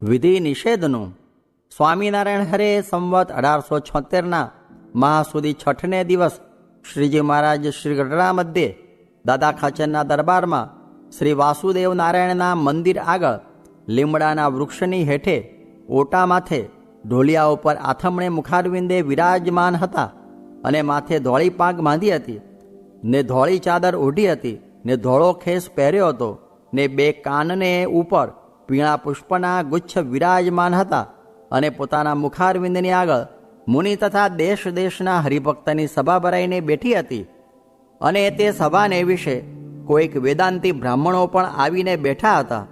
વિધિ નિષેધનું. સ્વામિનારાયણ હરે સંવત 1876 મહાસુદી છઠને દિવસ શ્રીજી મહારાજ શ્રી ગઢડા મધ્યે દાદા ખાચરના દરબારમાં શ્રી વાસુદેવ નારાયણના મંદિર આગળ લીમડાના વૃક્ષની હેઠે ઓટા માથે ઢોલિયા ઉપર આથમણે મુખારવિંદે વિરાજમાન હતા અને માથે ધોળી પાગ બાંધી હતી ને ધોળી ચાદર ઓઢી હતી ને ધોળો ખેસ પહેર્યો હતો ને બે કાનને ઉપર પીળા પુષ્પના ગુચ્છ વિરાજમાન હતા અને પોતાના મુખારવિંદની આગળ મુનિ તથા દેશ દેશના હરિભક્તની સભા ભરાઈને બેઠી હતી. અને તે સભાને વિશે કોઈક વેદાંતી બ્રાહ્મણો પણ આવીને બેઠા હતા.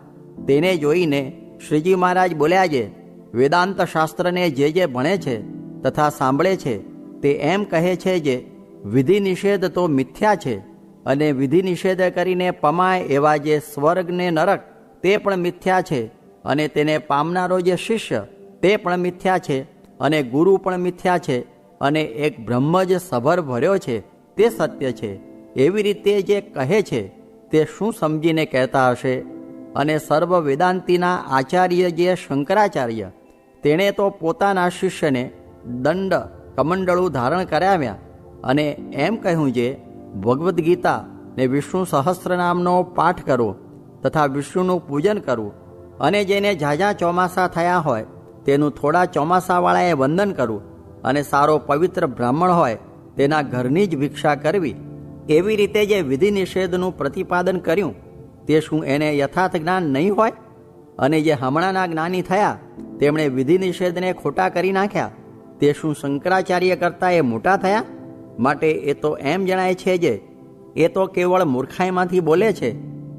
તેને જોઈને શ્રીજી મહારાજ બોલ્યા છે, વેદાંત શાસ્ત્રને જે ભણે છે તથા સાંભળે છે તે એમ કહે છે જે વિધિ નિષેધ તો મિથ્યા છે અને વિધિ નિષેધ કરીને પમાય એવા જે સ્વર્ગ ને નરક તે પણ મિથ્યા છે અને તેને પામનારો જે શિષ્ય તે પણ મિથ્યા છે અને ગુરુ પણ મિથ્યા છે અને એક બ્રહ્મ જ સભર ભર્યો છે તે સત્ય છે. એવી રીતે જે કહે છે તે શું સમજીને કહેતા હશે? અને સર્વ વેદાંતિના આચાર્ય જે શંકરાચાર્ય તેણે તો પોતાના શિષ્યને દંડ કમંડળું ધારણ કરાવ્યા અને એમ કહ્યું જે ભગવદ્ ગીતા ને વિષ્ણુ સહસ્રનામનો પાઠ કરો તથા વિષ્ણુનું પૂજન કરવું અને જેને ઝાઝા ચોમાસા થયા હોય તેનું થોડા ચોમાસાવાળાએ વંદન કરવું અને સારો પવિત્ર બ્રાહ્મણ હોય તેના ઘરની જ ભિક્ષા કરવી. એવી રીતે જે વિધિ નિષેધનું પ્રતિપાદન કર્યું તે શું એને યથાર્થ જ્ઞાન નહીં હોય? અને જે હમણાંના જ્ઞાની થયા તેમણે વિધિ નિષેધને ખોટા કરી નાખ્યા તે શું શંકરાચાર્ય કરતાં એ મોટા થયા? માટે એ તો એમ જણાય છે જે એ તો કેવળ મૂર્ખાઈમાંથી બોલે છે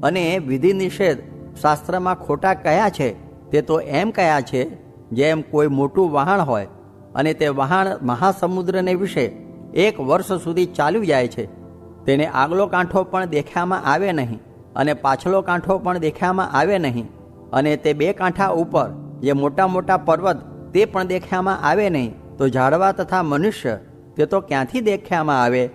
અને વિધિ નિષેધ શાસ્ત્રમાં ખોટા કયા છે તે તો એમ કયા છે જેમ કોઈ મોટું વહાણ હોય અને તે વહાણ મહાસમુદ્રને વિશે 1 વર્ષ સુધી ચાલ્યું જાય છે. તેને આગલો કાંઠો પણ દેખાવામાં આવે નહીં અને પાછલો કાંઠો પણ દેખાવામાં આવે નહીં અને તે 2 કાંઠા ઉપર જે મોટા મોટા પર્વત તે પણ દેખાવામાં આવે નહીં તો ઝાડવા તથા મનુષ્ય તે તો ક્યાંથી દેખાવામાં આવે?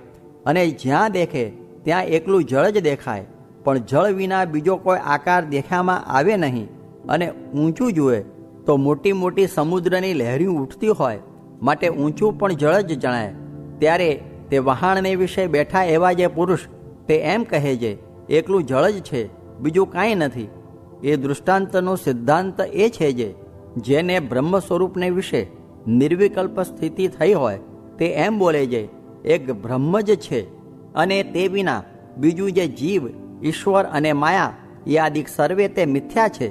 અને જ્યાં દેખે ત્યાં એકલું જળ જ દેખાય પણ જળ વિના બીજો કોઈ આકાર દેખાવામાં આવે નહીં. અને ઊંચું જુએ તો મોટી મોટી સમુદ્રની લહેરી ઉઠતી હોય માટે ઊંચું પણ જળ જ જણાય. ત્યારે તે વહાણને વિશે બેઠા એવા જે પુરુષ તે એમ કહે છે એકલું જળ જ છે બીજું કાંઈ નથી. એ દૃષ્ટાંતનો સિદ્ધાંત એ છે જેને બ્રહ્મ સ્વરૂપને વિશે નિર્વિકલ્પ સ્થિતિ થઈ હોય તે એમ બોલે છે એક બ્રહ્મ જ છે અને તે વિના બીજું જે જીવ ઈશ્વર અને માયા એ આદિક સર્વે તે મિથ્યા છે.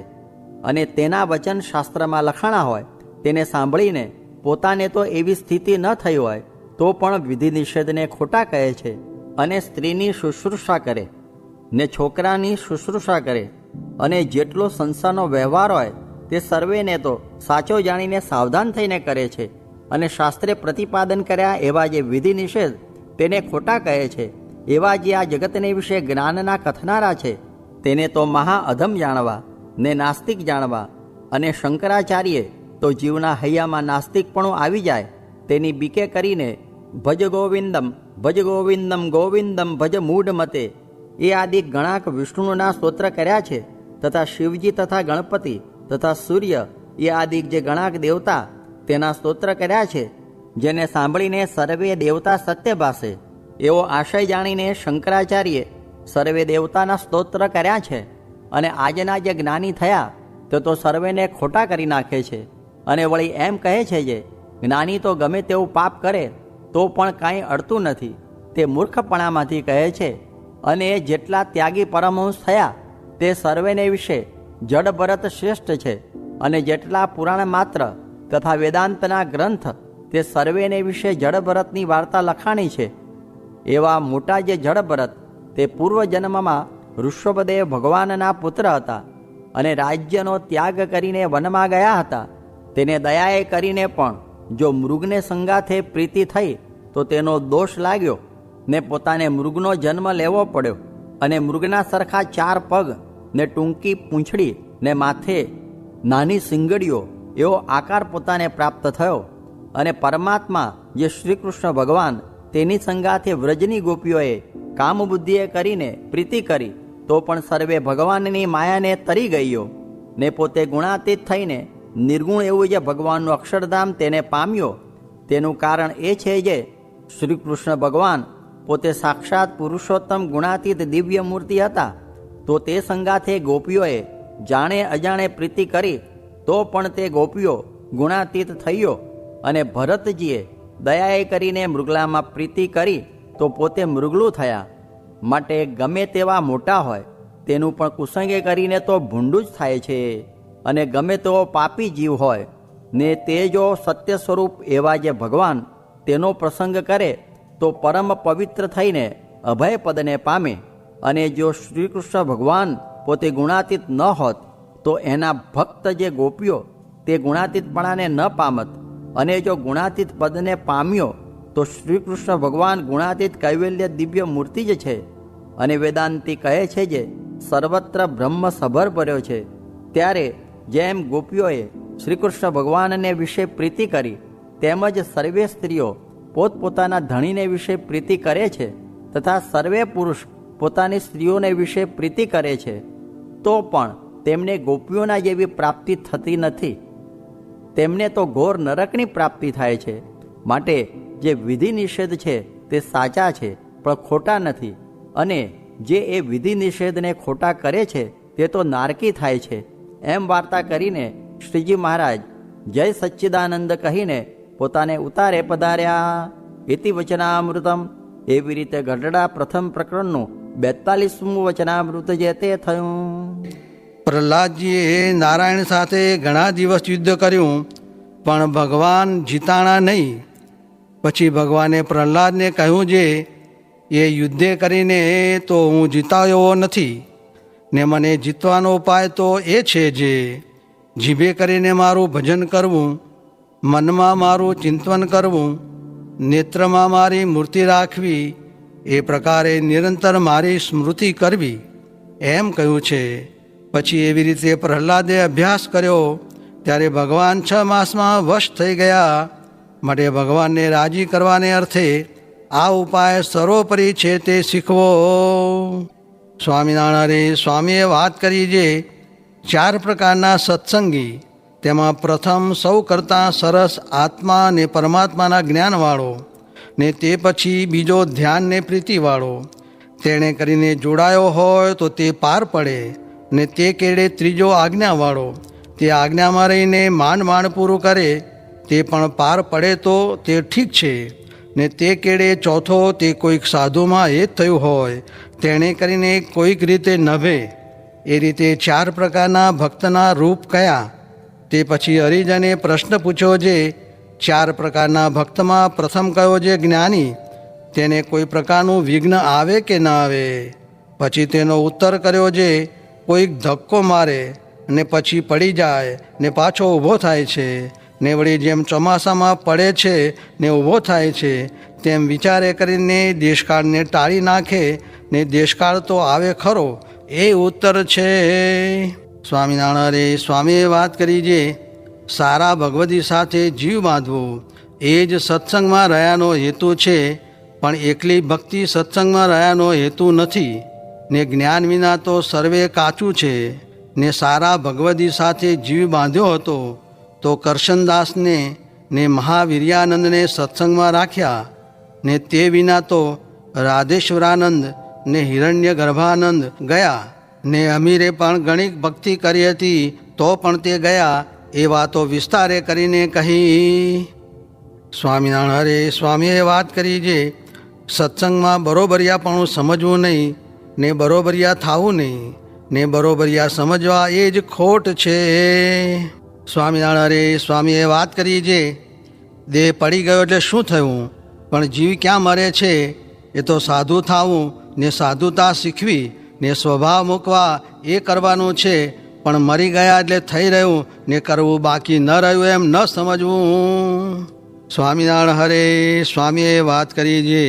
અને તેના વચન શાસ્ત્રમાં લખાણા હોય તેને સાંભળીને પોતાને તો એવી સ્થિતિ ન થઈ હોય તો પણ વિધિ નિષેધને ખોટા કહે છે અને સ્ત્રીની શુશ્રૂષા કરે ને છોકરાની શુશ્રૂષા કરે અને જેટલો સંસારનો વ્યવહાર હોય તે સર્વેને તો સાચો જાણીને સાવધાન થઈને કરે છે અને શાસ્ત્રે પ્રતિપાદન કર્યા એવા જે વિધિ નિષેધ તેને ખોટા કહે છે. એવા જે આ જગતને વિશે જ્ઞાનના કથનારા છે તેને તો મહા અધમ જાણવા ને નાસ્તિક જાણવા. અને શંકરાચાર્ય તો જીવના હૈયામાં નાસ્તિકપણું આવી જાય તેની બીકે કરીને ભજ ગોવિંદમ ગોવિંદમ ભજ મૂઢ મતે એ આદિ ગણાક વિષ્ણુના સ્તોત્ર કર્યા છે તથા શિવજી તથા ગણપતિ તથા સૂર્ય એ આદિ જે ગણાક દેવતા તેના સ્તોત્ર કર્યા છે જેને સાંભળીને સર્વે દેવતા સત્ય ભાસે એવો આશય જાણીને શંકરાચાર્ય સર્વે દેવતાના સ્તોત્ર કર્યા છે. અને આજના જે જ્ઞાની થયા તે તો સર્વેને ખોટા કરી નાખે છે અને વળી એમ કહે છે જે જ્ઞાની તો ગમે તેવું પાપ કરે તો પણ કાંઈ અડતું નથી તે મૂર્ખપણામાંથી કહે છે. અને જેટલા ત્યાગી પરમહંસ થયા તે સર્વેને વિશે જડ ભરત શ્રેષ્ઠ છે અને જેટલા પુરાણ માત્ર તથા વેદાંતના ગ્રંથ તે સર્વેને વિશે જડ ભરતની વાર્તા લખાણી છે. એવા મોટા જે જડ ભરત તે પૂર્વજન્મમાં ઋષભદેવ ભગવાનના પુત્ર હતા અને રાજ્યનો ત્યાગ કરીને વનમાં ગયા હતા. તેને દયાએ કરીને પણ જો મૃગને સંગાથે પ્રીતિ થઈ તો તેનો દોષ લાગ્યો ને પોતાને મૃગનો જન્મ લેવો પડ્યો અને મૃગના સરખા 4 પગ ને ટૂંકી પૂંછડી ને માથે નાની સિંગડીઓ એવો આકાર પોતાને પ્રાપ્ત થયો. અને પરમાત્મા જે શ્રી કૃષ્ણ ભગવાન તેની સંગાથે વ્રજની ગોપીઓએ કામબુદ્ધિએ કરીને પ્રીતિ કરી તો પણ સર્વે ભગવાનની માયાને તરી ગયો ને પોતે ગુણાતીત થઈને નિર્ગુણ એવું જે ભગવાનનું અક્ષરધામ તેને પામ્યો. તેનું કારણ એ છે જે શ્રી કૃષ્ણ ભગવાન પોતે સાક્ષાત પુરુષોત્તમ ગુણાતીત દિવ્ય મૂર્તિ હતા. તો તે સંગાથે ગોપીઓએ જાણે અજાણે પ્રીતિ કરી તો પણ તે ગોપીઓ ગુણાતીત થયો. અને ભરતજીએ દયાએ કરીને મૃગલામાં પ્રીતિ કરી તો પોતે મૃગલું થયા. માટે ગમે તેવા મોટા હોય તેનું પણ કુસંગે કરીને તો ભૂંડું જ થાય છે. અને ગમે તેવો પાપી જીવ હોય ને તે જો સત્ય સ્વરૂપ એવા જે ભગવાન તેનો પ્રસંગ કરે તો પરમ પવિત્ર થઈને અભય પદને પામે. અને જો શ્રી કૃષ્ણ ભગવાન પોતે ગુણાતીત ન હોત તો એના ભક્ત જે ગોપીઓ તે ગુણાતીતપણાને ન પામત. અને જો ગુણાતીત પદને પામ્યો તો શ્રી કૃષ્ણ ભગવાન ગુણાતીત કૈવલ્ય દિવ્ય મૂર્તિ જ છે. અને વેદાંતી કહે છે જે સર્વત્ર બ્રહ્મ સભર ભર્યો છે. ત્યારે જેમ ગોપીઓએ શ્રી કૃષ્ણ ભગવાનને વિશે પ્રીતિ કરી તેમજ સર્વે સ્ત્રીઓ પોતપોતાના ધણીને વિશે પ્રીતિ કરે છે તથા સર્વે પુરુષ પોતાની સ્ત્રીઓને વિશે પ્રીતિ કરે છે તો પણ તેમને ગોપીઓના જેવી પ્રાપ્તિ થતી નથી. તેમને તો ઘોર નરકની પ્રાપ્તિ થાય છે. માટે જે વિધિ નિષેધ છે તે સાચા છે પણ ખોટા નથી. અને જે એ વિધિ નિષેધને ખોટા કરે છે તે તો નારકી થાય છે. એમ વાર્તા કરીને શ્રીજી મહારાજ જય સચ્ચિદાનંદ કહીને પોતાને ઉતારે પધાર્યા. ઇતિ વચનામૃતમ. એવી રીતે ગઢડા પ્રથમ પ્રકરણનું 42મું વચનામૃત જે તે થયું. પ્રહલાદજીએ નારાયણ સાથે ઘણા દિવસ યુદ્ધ કર્યું પણ ભગવાન જીતાણા નહીં. પછી ભગવાને પ્રહલાદને કહ્યું જે એ યુદ્ધે કરીને તો હું જીતાયો નથી ને મને જીતવાનો ઉપાય તો એ છે જે જીભે કરીને મારું ભજન કરવું, મનમાં મારું ચિંતન કરવું, નેત્રમાં મારી મૂર્તિ રાખવી, એ પ્રકારે નિરંતર મારી સ્મૃતિ કરવી એમ કહ્યું છે. પછી એવી રીતે પ્રહલાદે અભ્યાસ કર્યો ત્યારે ભગવાન 6 માસમાં વશ થઈ ગયા. માટે ભગવાનને રાજી કરવાને અર્થે આ ઉપાય સર્વોપરી છે તે શીખવો. સ્વામિનારાયણ સ્વામીએ વાત કરી જે 4 પ્રકારના સત્સંગી, તેમાં પ્રથમ સૌ કરતાં સરસ આત્મા ને પરમાત્માના જ્ઞાનવાળો, ને તે પછી બીજો ધ્યાન ને પ્રીતિવાળો. તેણે કરીને જોડાયો હોય તો તે પાર પડે. ને તે કેળે ત્રીજો આજ્ઞાવાળો, તે આજ્ઞામાં રહીને માંડ પૂરું કરે તે પણ પાર પડે તો તે ઠીક છે. ને તે કેળે ચોથો તે કોઈક સાધુમાં એ જ થયું હોય તેણે કરીને કોઈક રીતે નભે. એ રીતે 4 પ્રકારના ભક્તના રૂપ કયા. તે પછી હરિજને પ્રશ્ન પૂછ્યો જે 4 પ્રકારના ભક્તમાં પ્રથમ કયો જે જ્ઞાની, તેને કોઈ પ્રકારનું વિઘ્ન આવે કે ન આવે. પછી તેનો ઉત્તર કર્યો જે કોઈક ધક્કો મારે ને પછી પડી જાય ને પાછો ઊભો થાય છે, ને વળી જેમ ચોમાસામાં પડે છે ને ઊભો થાય છે તેમ વિચારે કરીને દેશકાળને ટાળી નાખે ને દેશકાળ તો આવે ખરો, એ ઉત્તર છે. સ્વામિનારાયણ સ્વામીએ વાત કરી જે સારા ભગવદી સાથે જીવ બાંધવો એ જ સત્સંગમાં રહ્યાનો હેતુ છે. પણ એકલી ભક્તિ સત્સંગમાં રહ્યાનો હેતુ નથી. ને જ્ઞાન વિના તો સર્વે કાચું છે. ને સારા ભગવદી સાથે જીવ બાંધ્યો હતો તો કરશનદાસને ને મહાવીર્યાનંદને સત્સંગમાં રાખ્યા. ને તે વિના તો રાધેશ્વરાનંદ ને હિરણ્ય ગર્ભાનંદ ગયા. ને અમીરે પણ ઘણી ભક્તિ કરી હતી તો પણ તે ગયા. એ વાતો વિસ્તારે કરીને કહી. સ્વામિનારાયણ સ્વામીએ વાત કરી જે સત્સંગમાં બરોબરિયાપણું સમજવું નહીં ને બરોબરિયા થવું નહીં ને બરોબરિયા સમજવા એ જ ખોટ છે. સ્વામિનારાયણ સ્વામીએ વાત કરી જે દેહ પડી ગયો એટલે શું થયું, પણ જીવ ક્યાં મરે છે. એ તો સાધુ થવું ને સાધુતા શીખવી ને સ્વભાવ મૂકવા એ કરવાનું છે. પણ મરી ગયા એટલે થઈ રહ્યું ને કરવું બાકી ન રહ્યું એમ ન સમજવું. સ્વામિનારાયણ હરે સ્વામીએ વાત કરી જે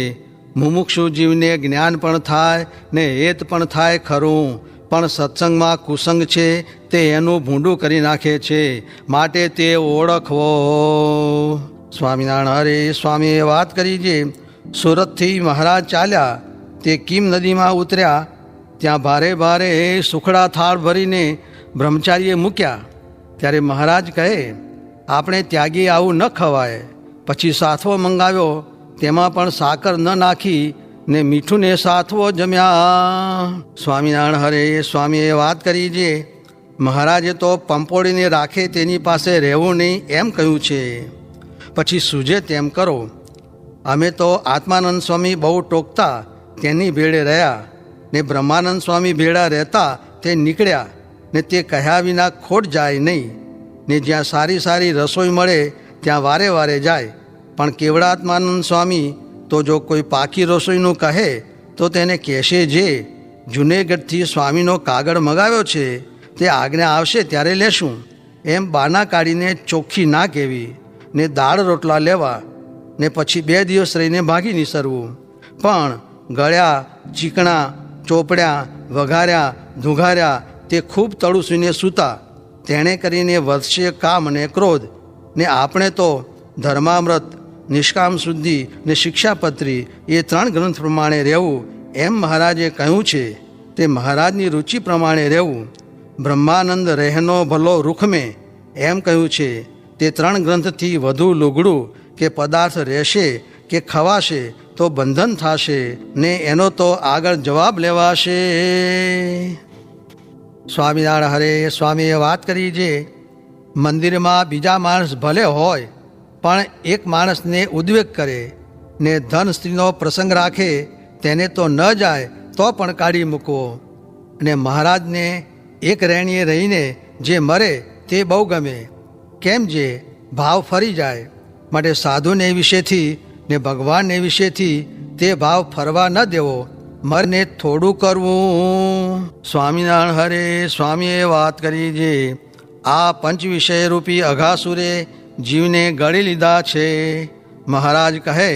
મુમુક્ષુ જીવને જ્ઞાન પણ થાય ને હેત પણ થાય ખરું, પણ સત્સંગમાં કુસંગ છે તે એનું ભૂંડું કરી નાખે છે. માટે તે ઓળખવો. સ્વામિનારાયણ હરે સ્વામીએ વાત કરી જે સુરતથી મહારાજ ચાલ્યા તે કીમ નદીમાં ઉતર્યા. ત્યાં ભારે ભારે સુખડા થાળ ભરીને બ્રહ્મચારીએ મૂક્યા. ત્યારે મહારાજ કહે, આપણે ત્યાગી આવું ન ખવાય. પછી સાથવો મંગાવ્યો, તેમાં પણ સાકર ન નાખી ને મીઠું ને સાથવો જમ્યા. સ્વામિનારાયણ હરે સ્વામીએ વાત કરી છે, મહારાજે તો પંપોળીને રાખે તેની પાસે રહેવું નહીં એમ કહ્યું છે. પછી સૂજે તેમ કરો. અમે તો આત્માનંદ સ્વામી બહુ ટોકતા તેની ભેળે રહ્યા, ને બ્રહ્માનંદ સ્વામી ભેળા રહેતા તે નીકળ્યા, ને તે કહ્યા વિના ખોટ જાય નહીં. ને જ્યાં સારી સારી રસોઈ મળે ત્યાં વારે વારે જાય. પણ કેવડાત્માનંદ સ્વામી તો જો કોઈ પાકી રસોઈનું કહે તો તેને કહેશે, જે જુનેગઢથી સ્વામીનો કાગળ મગાવ્યો છે તે આજ્ઞા આવશે ત્યારે લેશું. એમ બાના કાઢીને ચોખ્ખી ના કહેવી, ને દાળ રોટલા લેવા, ને પછી 2 દિવસ રહીને ભાગી નીસરવું. પણ ગળ્યા, ચીકણા, ચોપડ્યા, વઘાર્યા, ધુઘાર્યા તે ખૂબ તળુસીને સૂતા. તેણે કરીને વધશે કામ અને ક્રોધ. ને આપણે તો ધર્મામૃત, નિષ્કામ શુદ્ધિ ને શિક્ષાપત્રી એ 3 ગ્રંથ પ્રમાણે રહેવું એમ મહારાજે કહ્યું છે. તે મહારાજની રુચિ પ્રમાણે રહેવું. બ્રહ્માનંદ રહેનો ભલો રૂખમે એમ કહ્યું છે. તે 3 ગ્રંથથી વધુ લુગડું કે પદાર્થ રહેશે કે ખવાશે તો બંધન થશે, ને એનો તો આગળ જવાબ લેવાશે. સ્વામિનારાયણ હરે સ્વામીએ વાત કરી છે, મંદિરમાં બીજા માણસ ભલે હોય પણ એક માણસને ઉદ્વેગ કરે ને ધન સ્ત્રીનો પ્રસંગ રાખે તેને તો ન જાય તો પણ કાઢી મૂકવો. અને મહારાજને એક રહેણીએ રહીને જે મરે તે બહુ ગમે, કેમ જે ભાવ ફરી જાય. માટે સાધુને વિશેથી ને ભગવાનને વિશેથી તે ભાવ ફરવા ન દેવો. મરને થોડું કરવું. સ્વામિનારાયણ હરે સ્વામીએ વાત કરી છે, આ પંચ વિષય રૂપી અઘાસુરે જીવને ગળી લીધા છે. મહારાજ કહે,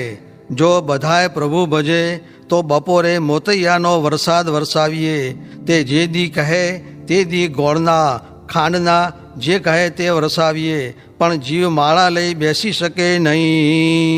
જો બધાએ પ્રભુ ભજે તો બપોરે મોતૈયાનો વરસાદ વરસાવીએ. તે જે દી કહે તે દી ગોળના, ખાંડના જે કહે તે વરસાવીએ. પણ જીવ માળા લઈ બેસી શકે નહીં.